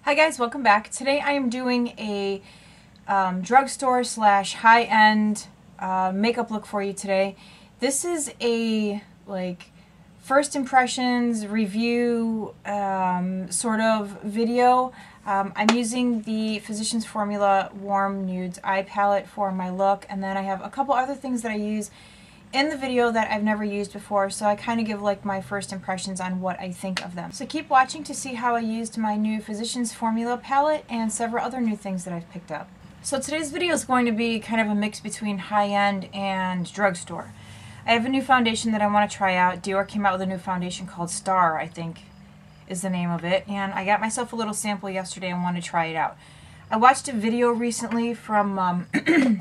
Hi guys, welcome back. Today I am doing a drugstore slash high-end makeup look for you today. This is a first impressions review sort of video. I'm using the Physicians Formula Warm Nudes Eye Palette for my look, and then I have a couple other things that I use in the video that I've never used before, so I kind of give like my first impressions on what I think of them. So keep watching to see how I used my new Physicians Formula palette and several other new things that I've picked up. So today's video is going to be kind of a mix between high-end and drugstore. I have a new foundation that I want to try out. Dior came out with a new foundation called Star, I think is the name of it, and I got myself a little sample yesterday and wanted to try it out. I watched a video recently from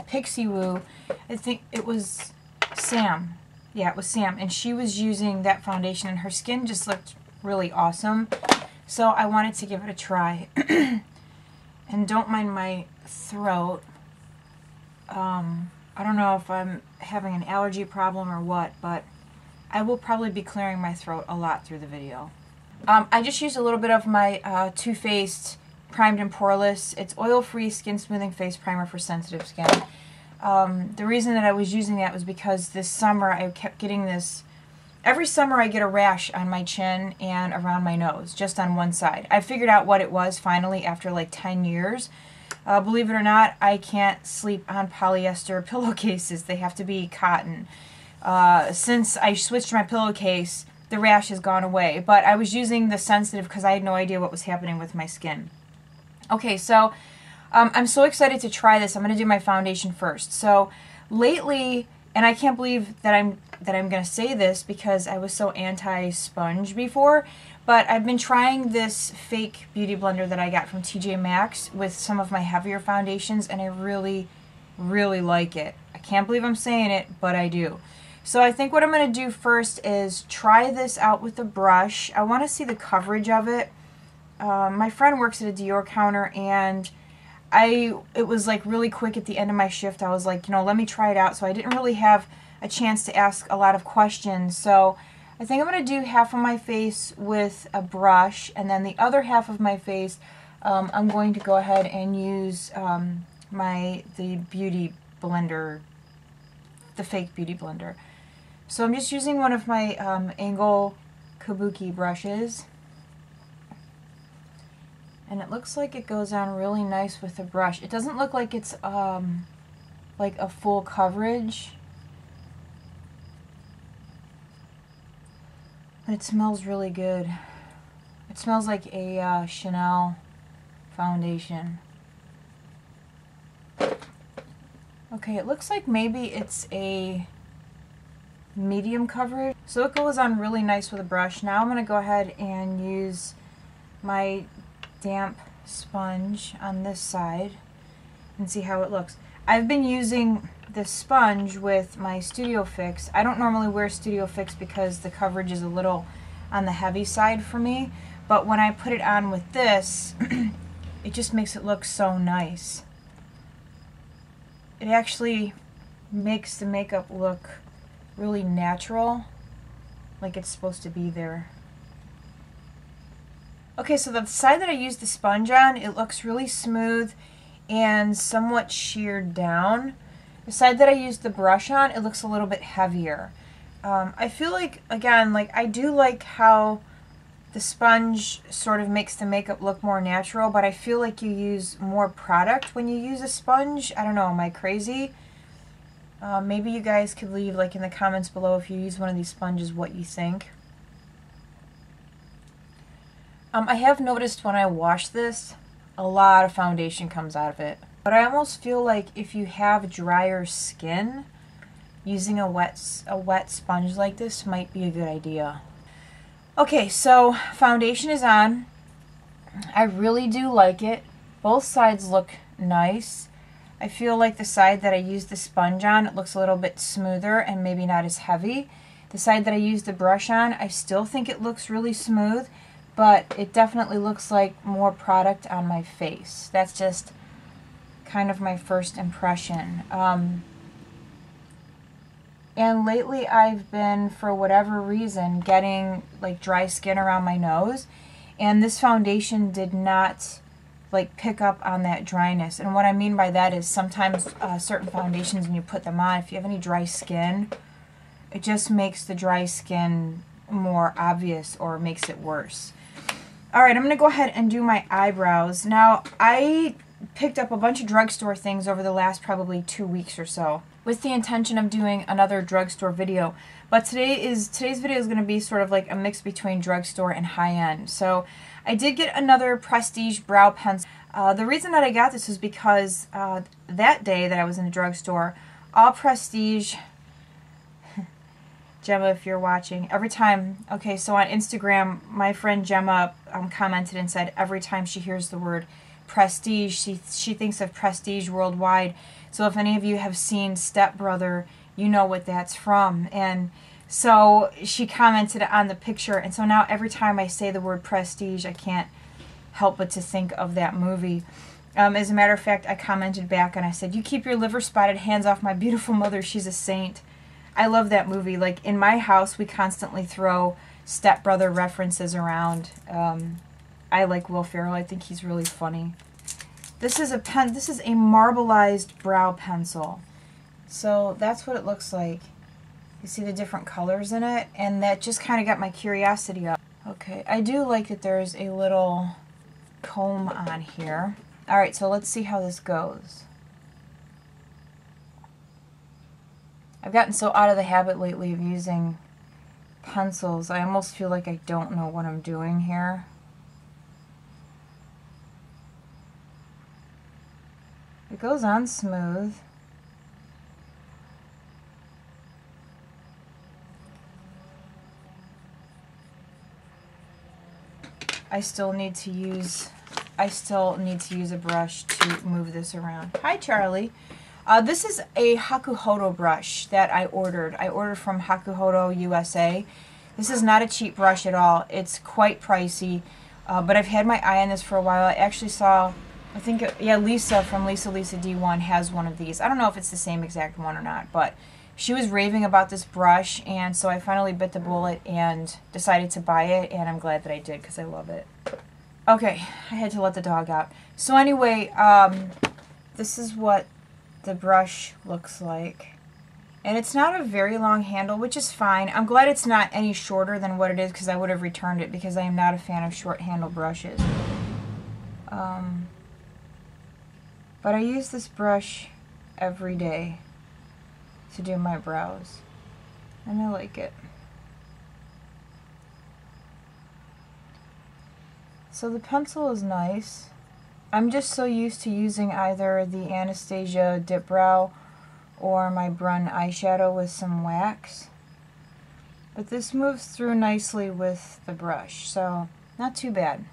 Pixie. I think it was Sam. Yeah, it was Sam, and she was using that foundation and her skin just looked really awesome. So I wanted to give it a try. And don't mind my throat. I don't know if I'm having an allergy problem or what, but I will probably be clearing my throat a lot through the video. I just used a little bit of my Too Faced Primed and Poreless. It's oil-free skin smoothing face primer for sensitive skin. The reason that I was using that was because this summer I kept getting this. Every summer I get a rash on my chin and around my nose, just on one side. I figured out what it was finally after like 10 years. Believe it or not, I can't sleep on polyester pillowcases. They have to be cotton. Since I switched my pillowcase, the rash has gone away. But I was using the sensitive because I had no idea what was happening with my skin. Okay, so I'm so excited to try this. I'm going to do my foundation first. So lately, and I can't believe that I'm going to say this because I was so anti-sponge before, but I've been trying this fake beauty blender that I got from TJ Maxx with some of my heavier foundations, and I really, really like it. I can't believe I'm saying it, but I do. So I think what I'm going to do first is try this out with a brush. I want to see the coverage of it. My friend works at a Dior counter, and it was like really quick at the end of my shift. I was like, let me try it out. So I didn't really have a chance to ask a lot of questions. So I think I'm going to do half of my face with a brush, and then the other half of my face, I'm going to go ahead and use the beauty blender, the fake beauty blender. So I'm just using one of my angle kabuki brushes. And it looks like it goes on really nice with the brush. It doesn't look like it's like a full coverage. But it smells really good. It smells like a Chanel foundation. Okay, it looks like maybe it's a medium coverage. So it goes on really nice with a brush. Now I'm going to go ahead and use my damp sponge on this side and see how it looks. I've been using this sponge with my Studio Fix. I don't normally wear Studio Fix because the coverage is a little on the heavy side for me, but when I put it on with this, it just makes it look so nice. It actually makes the makeup look really natural, like it's supposed to be there. Okay, so the side that I used the sponge on, it looks really smooth and somewhat sheared down. The side that I used the brush on, it looks a little bit heavier. I feel like, again, I do like how the sponge sort of makes the makeup look more natural, but I feel like you use more product when you use a sponge. I don't know, am I crazy? Maybe you guys could leave in the comments below if you use one of these sponges what you think. I have noticed when I wash this, a lot of foundation comes out of it. But I almost feel like if you have drier skin, using a wet sponge like this might be a good idea. Okay, so foundation is on. I really do like it. Both sides look nice. I feel like the side that I used the sponge on, it looks a little bit smoother and maybe not as heavy. The side that I used the brush on, I still think it looks really smooth, but it definitely looks like more product on my face. That's just kind of my first impression. And lately I've been, for whatever reason, getting dry skin around my nose, and this foundation did not like pick up on that dryness. And what I mean by that is sometimes certain foundations, when you put them on, if you have any dry skin, it just makes the dry skin more obvious or makes it worse. Alright, I'm going to go ahead and do my eyebrows. Now, I picked up a bunch of drugstore things over the last probably 2 weeks or so with the intention of doing another drugstore video. But today's video is going to be sort of like a mix between drugstore and high-end. So I did get another Prestige brow pencil. The reason that I got this is because that day that I was in the drugstore, all Prestige... Gemma, if you're watching, every time, okay, so on Instagram, my friend Gemma commented and said every time she hears the word Prestige, she thinks of Prestige Worldwide. So if any of you have seen Step Brother, you know what that's from. And so she commented on the picture, and so now every time I say the word Prestige, I can't help but to think of that movie. As a matter of fact, I commented back and I said, "You keep your liver spotted hands off my beautiful mother, she's a saint." I love that movie. Like, in my house, we constantly throw Step Brother references around. I like Will Ferrell. I think he's really funny. This is a marbleized brow pencil. So that's what it looks like. You see the different colors in it, and that just kind of got my curiosity up. Okay, I do like that there's a little comb on here. Alright, so let's see how this goes. I've gotten so out of the habit lately of using pencils, I almost feel like I don't know what I'm doing here. It goes on smooth. I still need to use a brush to move this around. Hi, Charlie. This is a Hakuhodo brush that I ordered. I ordered from Hakuhodo USA. This is not a cheap brush at all. It's quite pricey, but I've had my eye on this for a while. I actually saw, I think, yeah, Lisa from Lisa D1 has one of these. I don't know if it's the same exact one or not, but she was raving about this brush, and so I finally bit the bullet and decided to buy it, and I'm glad that I did because I love it. Okay, I had to let the dog out. So anyway, this is what the brush looks like. And it's not a very long handle, which is fine. I'm glad it's not any shorter than what it is because I would have returned it because I am not a fan of short handle brushes. But I use this brush every day to do my brows, and I like it. So the pencil is nice. I'm just so used to using either the Anastasia Dip Brow or my Brun eyeshadow with some wax. But this moves through nicely with the brush, so not too bad.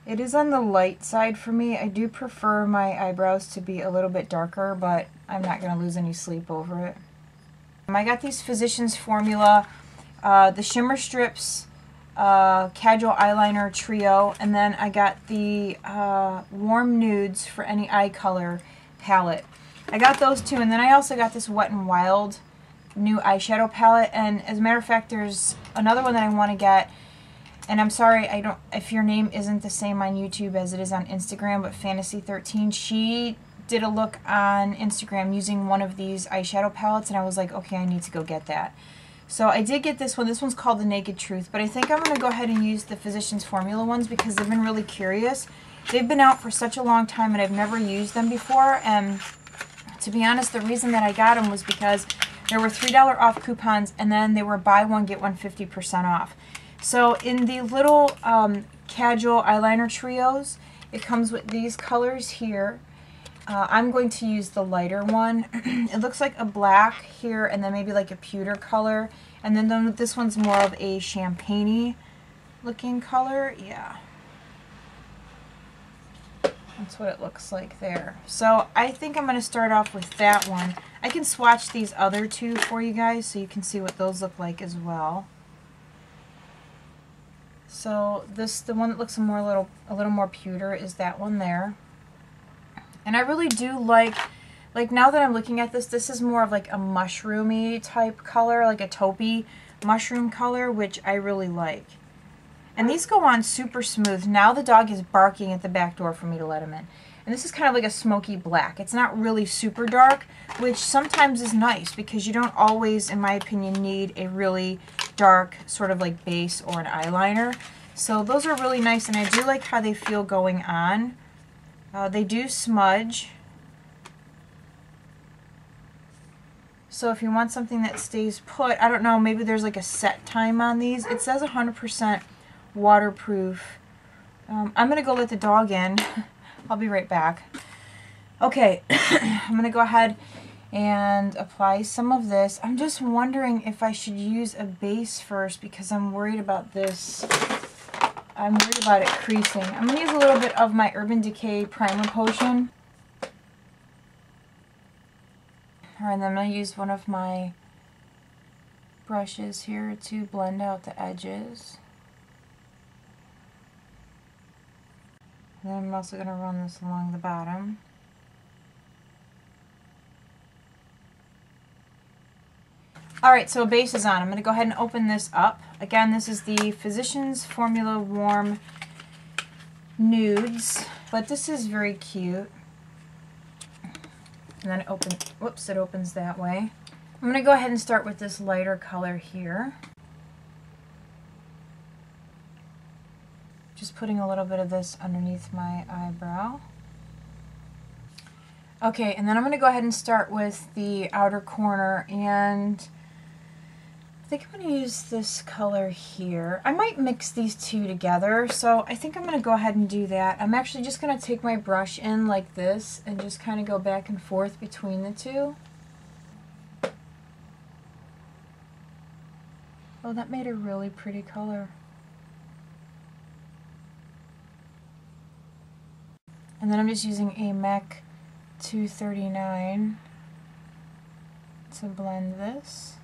It is on the light side for me. I do prefer my eyebrows to be a little bit darker, but I'm not going to lose any sleep over it. I got these Physicians Formula, the Shimmer Strips, Casual Eyeliner Trio, and then I got the Warm Nudes for any eye color palette. I got those two, and then I also got this Wet n Wild new eyeshadow palette, and as a matter of fact, there's another one that I want to get, and I'm sorry if your name isn't the same on YouTube as it is on Instagram, but Fantasy13, she did a look on Instagram using one of these eyeshadow palettes, and I was like, okay, I need to go get that. So I did get this one. This one's called The Naked Truth, but I think I'm going to go ahead and use the Physicians Formula ones because they've been really curious. They've been out for such a long time and I've never used them before, and to be honest, the reason that I got them was because there were $3 off coupons, and then they were buy one, get one 50% off. So in the little Casual Eyeliner Trios, it comes with these colors here. I'm going to use the lighter one. It looks like a black here and then maybe like a pewter color. And then this one's more of a champagne-y looking color. Yeah. That's what it looks like there. So I think I'm going to start off with that one. I can swatch these other two for you guys so you can see what those look like as well. So the one that looks a little more pewter is that one there. And I really do like now that I'm looking at this is more of like a mushroomy type color, like a taupey mushroom color, which I really like. And these go on super smooth. Now the dog is barking at the back door for me to let him in. And this is kind of like a smoky black. It's not really super dark, which sometimes is nice because you don't always, in my opinion, need a really dark sort of like base or an eyeliner. So those are really nice, and I do like how they feel going on. They do smudge. So if you want something that stays put, I don't know, maybe there's like a set time on these. It says 100% waterproof. I'm going to go let the dog in. I'll be right back. Okay, I'm going to go ahead and apply some of this. I'm just wondering if I should use a base first because I'm worried about this. I'm worried about it creasing. I'm going to use a little bit of my Urban Decay Primer Potion. Alright, and then I'm going to use one of my brushes here to blend out the edges. And then I'm also going to run this along the bottom. Alright, so a base is on. I'm going to go ahead and open this up. Again, this is the Physicians Formula Warm Nudes, but this is very cute. And then it opens that way. I'm going to go ahead and start with this lighter color here. Just putting a little bit of this underneath my eyebrow. Okay, and then I'm going to go ahead and start with the outer corner, and I think I'm going to use this color here. I might mix these two together, so I think I'm going to go ahead and do that. I'm actually just going to take my brush in like this and just kind of go back and forth between the two. Oh, that made a really pretty color. And then I'm just using a MAC 239 to blend this.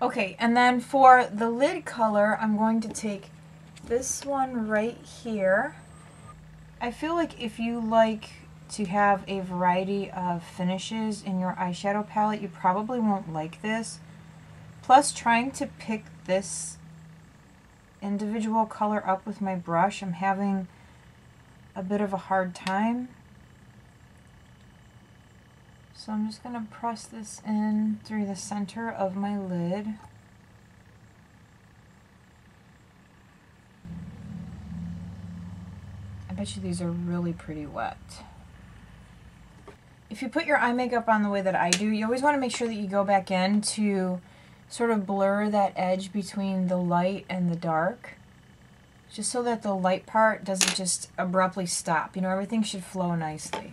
Okay, and then for the lid color, I'm going to take this one right here. I feel like if you like to have a variety of finishes in your eyeshadow palette, you probably won't like this. Plus, trying to pick this individual color up with my brush, I'm having a bit of a hard time. So I'm just going to press this in through the center of my lid. I bet you these are really pretty wet. If you put your eye makeup on the way that I do, you always want to make sure that you go back in to sort of blur that edge between the light and the dark, just so that the light part doesn't just abruptly stop. You know, everything should flow nicely.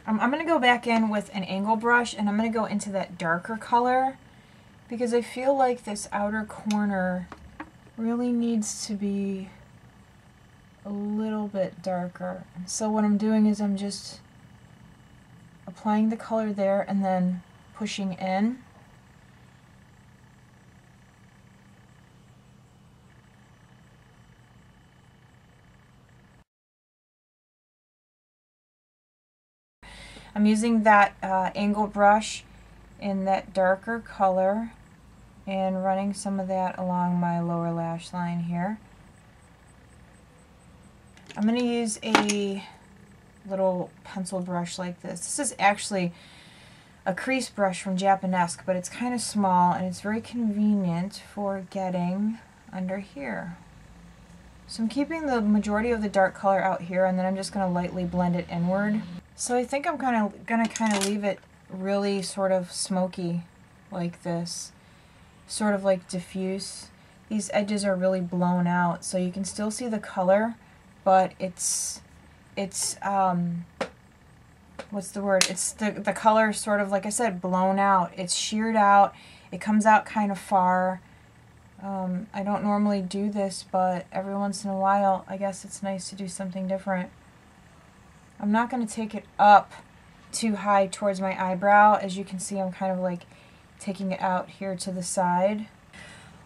I'm going to go back in with an angle brush, and I'm going to go into that darker color because I feel like this outer corner really needs to be a little bit darker. So what I'm doing is I'm just applying the color there and then pushing in. I'm using that angle brush in that darker color and running some of that along my lower lash line here. I'm going to use a little pencil brush like this. This is actually a crease brush from Japanesque, but it's kind of small and it's very convenient for getting under here. So I'm keeping the majority of the dark color out here, and then I'm just going to lightly blend it inward. So I think I'm gonna leave it really sort of smoky like this, sort of like diffuse. These edges are really blown out, so you can still see the color, but it's what's the word? It's the color sort of, like I said, blown out. It's sheared out. It comes out kind of far. I don't normally do this, but every once in a while, I guess it's nice to do something different. I'm not going to take it up too high towards my eyebrow. As you can see, I'm kind of like taking it out here to the side.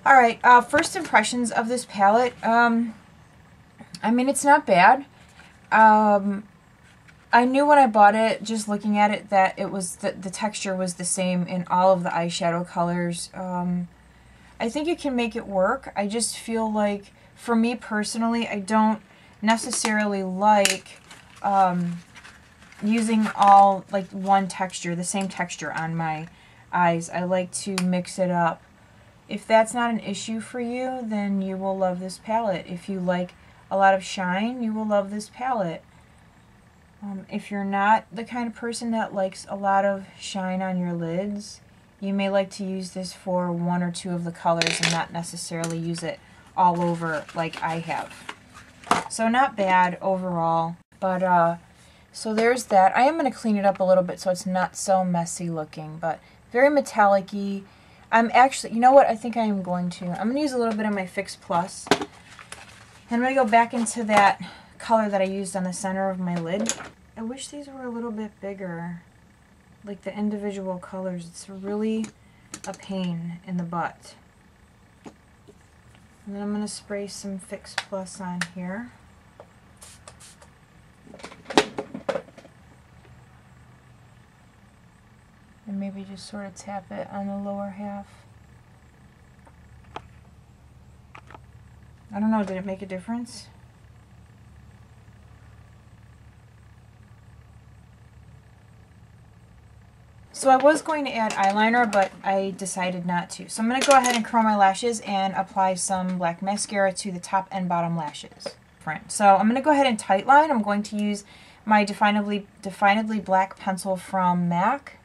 Alright, first impressions of this palette. I mean, it's not bad. I knew when I bought it, just looking at it, that it was the texture was the same in all of the eyeshadow colors. I think you can make it work. I just feel like, for me personally, I don't necessarily like using all, like, one texture, the same texture on my eyes. I like to mix it up. If that's not an issue for you, then you will love this palette. If you like a lot of shine, you will love this palette. If you're not the kind of person that likes a lot of shine on your lids, you may like to use this for one or two of the colors and not necessarily use it all over like I have. So not bad overall, but so there's that. I am going to clean it up a little bit so it's not so messy looking, but very metallic-y. I'm actually, you know what, I think I am going to. I'm going to use a little bit of my Fix Plus. And I'm going to go back into that color that I used on the center of my lid. I wish these were a little bit bigger, like the individual colors. It's really a pain in the butt. And then I'm going to spray some Fix Plus on here. And maybe just sort of tap it on the lower half. I don't know, did it make a difference? So I was going to add eyeliner, but I decided not to. So I'm going to go ahead and curl my lashes and apply some black mascara to the top and bottom lashes. So I'm going to go ahead and tightline. I'm going to use my Definedly Black pencil from MAC.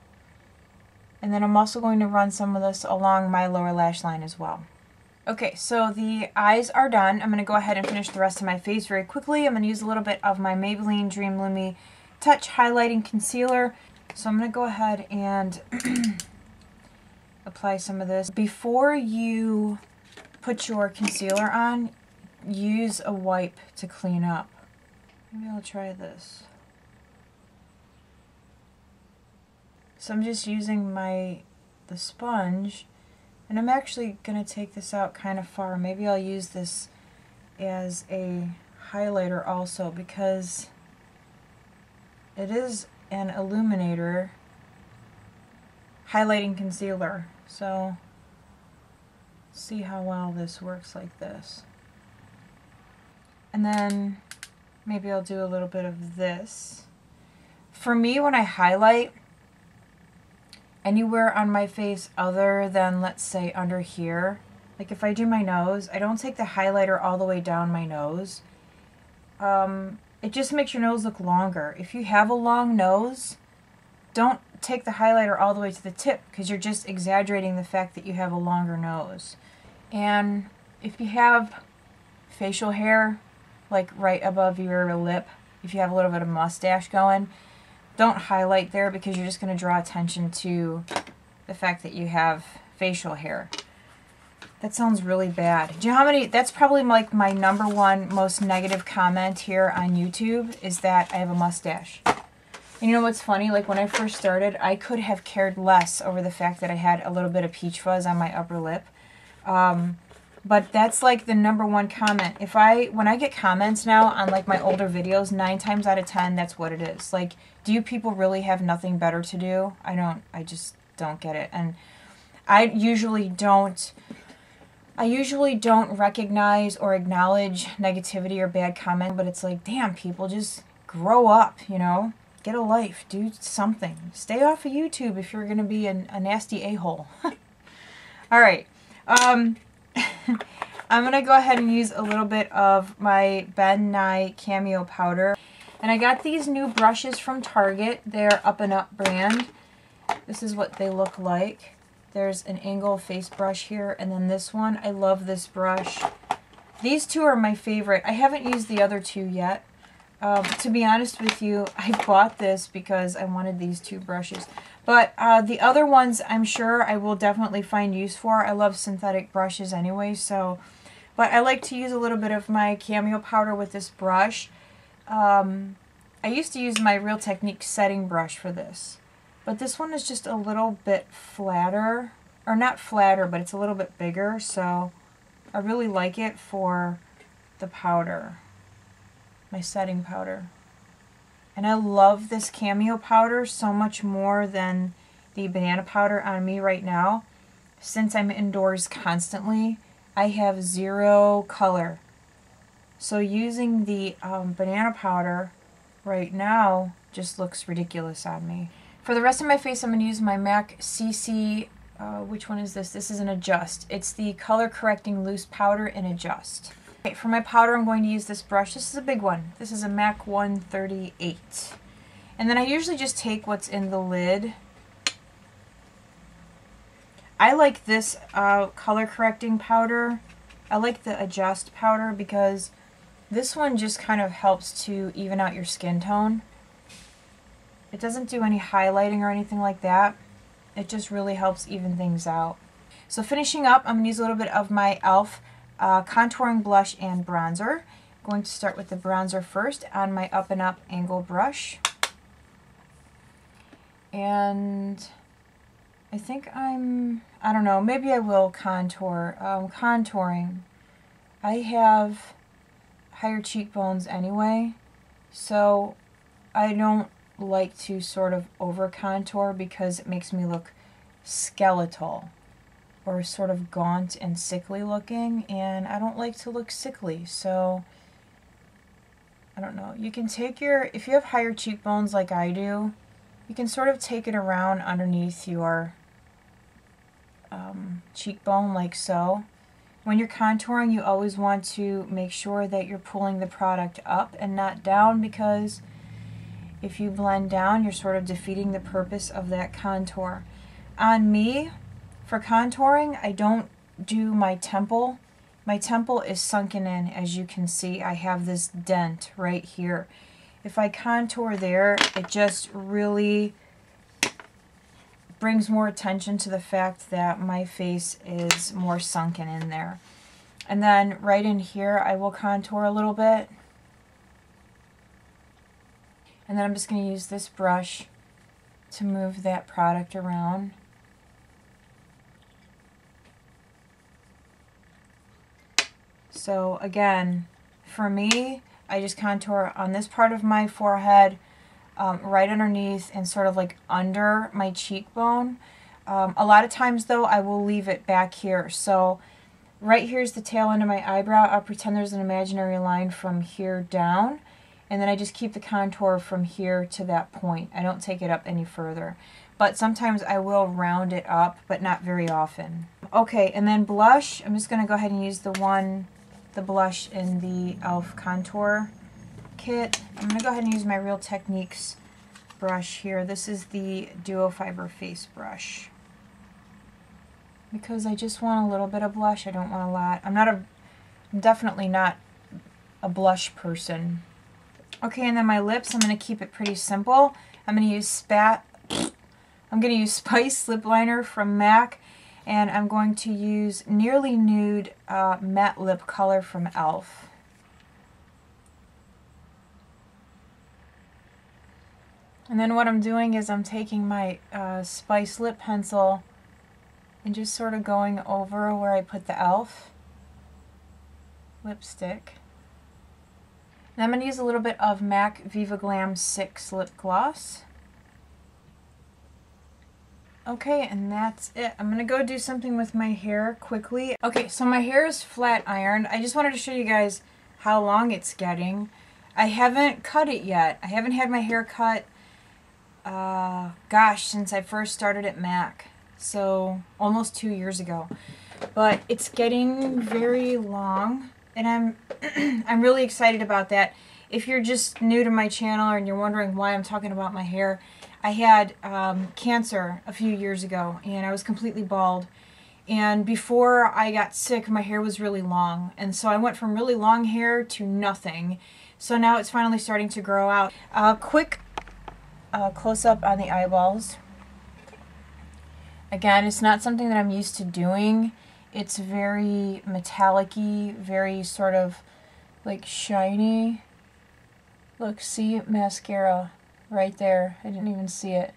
And then I'm also going to run some of this along my lower lash line as well. Okay, so the eyes are done. I'm going to go ahead and finish the rest of my face very quickly. I'm going to use a little bit of my Maybelline Dream Lumi Touch Highlighting Concealer. So I'm going to go ahead and apply some of this. Before you put your concealer on, use a wipe to clean up. Maybe I'll try this. So I'm just using the sponge, and I'm actually going to take this out kind of far. Maybe I'll use this as a highlighter also, because it is an illuminator highlighting concealer. So see how well this works like this. And then maybe I'll do a little bit of this. For me, when I highlight anywhere on my face other than, let's say, under here, like if I do my nose, I don't take the highlighter all the way down my nose. It just makes your nose look longer. If you have a long nose, don't take the highlighter all the way to the tip, because you're just exaggerating the fact that you have a longer nose. And if you have facial hair, like right above your lip, if you have a little bit of mustache going, don't highlight there, because you're just going to draw attention to the fact that you have facial hair. That sounds really bad. Do you know how many, that's probably like my #1 most negative comment here on YouTube, is that I have a mustache. And you know what's funny? Like when I first started, I could have cared less over the fact that I had a little bit of peach fuzz on my upper lip. But that's like the #1 comment. When I get comments now on like my older videos, 9 times out of 10, that's what it is. Like, do you people really have nothing better to do? I just don't get it. And I usually don't recognize or acknowledge negativity or bad comment, but it's like, damn, people, just grow up, you know? Get a life. Do something. Stay off of YouTube if you're going to be a nasty a-hole. All right. I'm going to go ahead and use a little bit of my Ben Nye Cameo Powder. And I got these new brushes from Target. They're Up and Up brand. This is what they look like. There's an angle face brush here, and then this one. I love this brush. These two are my favorite. I haven't used the other two yet. To be honest with you, I bought this because I wanted these two brushes. But the other ones, I'm sure I will definitely find use for. I love synthetic brushes anyway, so. But I like to use a little bit of my Cameo Powder with this brush. I used to use my Real Technique setting brush for this. But this one is just a little bit flatter. Or not flatter, but it's a little bit bigger, so I really like it for the powder. my setting powder. And I love this Cameo powder so much more than the banana powder on me right now. Since I'm indoors constantly, I have zero color. So using the banana powder right now just looks ridiculous on me. For the rest of my face, I'm going to use my MAC CC, which one is this? This is an Adjust. It's the Color Correcting Loose Powder in Adjust. Okay, for my powder, I'm going to use this brush. This is a big one. This is a MAC 138. And then I usually just take what's in the lid. I like this color correcting powder. I like the Adjust powder because this one just kind of helps to even out your skin tone. It doesn't do any highlighting or anything like that. It just really helps even things out. So finishing up, I'm going to use a little bit of my e.l.f. Contouring blush and bronzer. I'm going to start with the bronzer first on my Up and Up angle brush. And I think I don't know, maybe I will contour. Contouring. I have higher cheekbones anyway, so I don't like to sort of over contour because it makes me look skeletal or sort of gaunt and sickly looking, and I don't like to look sickly. So I don't know, you can take if you have higher cheekbones like I do, you can sort of take it around underneath your cheekbone like so. When you're contouring, you always want to make sure that you're pulling the product up and not down, because if you blend down, you're sort of defeating the purpose of that contour. On me, for contouring, I don't do my temple. My temple is sunken in, as you can see. I have this dent right here. If I contour there, it just really brings more attention to the fact that my face is more sunken in there. And then right in here, I will contour a little bit. And then I'm just going to use this brush to move that product around. So again, for me, I just contour on this part of my forehead, right underneath and sort of like under my cheekbone. A lot of times though, I will leave it back here. So right here's the tail end of my eyebrow. I'll pretend there's an imaginary line from here down, and then I just keep the contour from here to that point. I don't take it up any further. But sometimes I will round it up, but not very often. Okay, and then blush. I'm just going to go ahead and use the blush in the e.l.f. contour kit. I'm going to go ahead and use my Real Techniques brush here. This is the Duo Fiber Face brush, because I just want a little bit of blush. I don't want a lot. I'm definitely not a blush person. Okay, and then my lips, I'm going to keep it pretty simple. I'm going to use Spice Lip Liner from MAC, and I'm going to use Nearly Nude Matte Lip Color from e.l.f. And then what I'm doing is I'm taking my Spice Lip Pencil and just sort of going over where I put the e.l.f. lipstick. And I'm going to use a little bit of MAC Viva Glam 6 Lip Gloss. Okay, and that's it. I'm going to go do something with my hair quickly. Okay, so my hair is flat ironed. I just wanted to show you guys how long it's getting. I haven't cut it yet. I haven't had my hair cut, gosh, since I first started at MAC. So, almost 2 years ago. But it's getting very long, and I'm really excited about that. If you're just new to my channel and you're wondering why I'm talking about my hair, I had cancer a few years ago, and I was completely bald. And before I got sick, my hair was really long. And so I went from really long hair to nothing. So now it's finally starting to grow out. Quick close-up on the eyeballs. Again, it's not something that I'm used to doing. It's very metallic-y, very sort of like shiny. Look, see, mascara right there. I didn't even see it.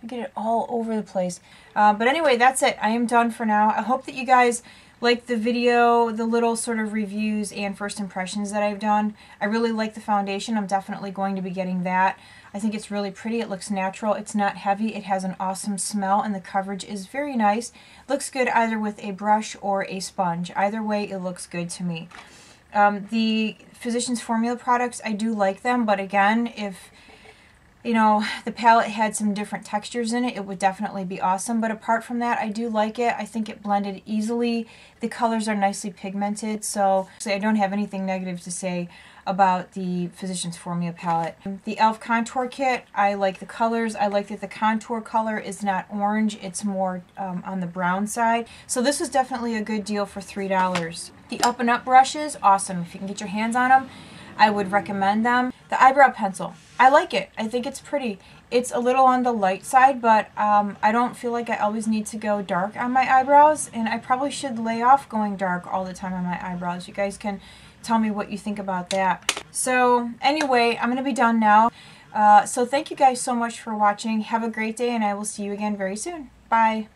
I get it all over the place. But anyway, that's it. I am done for now. I hope that you guys like the video, the little sort of reviews and first impressions that I've done. I really like the foundation. I'm definitely going to be getting that. I think it's really pretty. It looks natural. It's not heavy. It has an awesome smell, and the coverage is very nice. Looks good either with a brush or a sponge. Either way, it looks good to me. The Physicians Formula products, I do like them, but again, if you know, the palette had some different textures in it, it would definitely be awesome. But apart from that, I do like it. I think it blended easily. The colors are nicely pigmented, so I don't have anything negative to say about the Physicians Formula palette. The e.l.f. contour kit, I like the colors. I like that the contour color is not orange, it's more on the brown side. So this was definitely a good deal for $3. The Up and Up brushes, awesome. If you can get your hands on them, I would recommend them. The eyebrow pencil, I like it. I think it's pretty. It's a little on the light side, but I don't feel like I always need to go dark on my eyebrows, and I probably should lay off going dark all the time on my eyebrows. You guys can tell me what you think about that. So anyway, I'm going to be done now. So thank you guys so much for watching. Have a great day, and I will see you again very soon. Bye.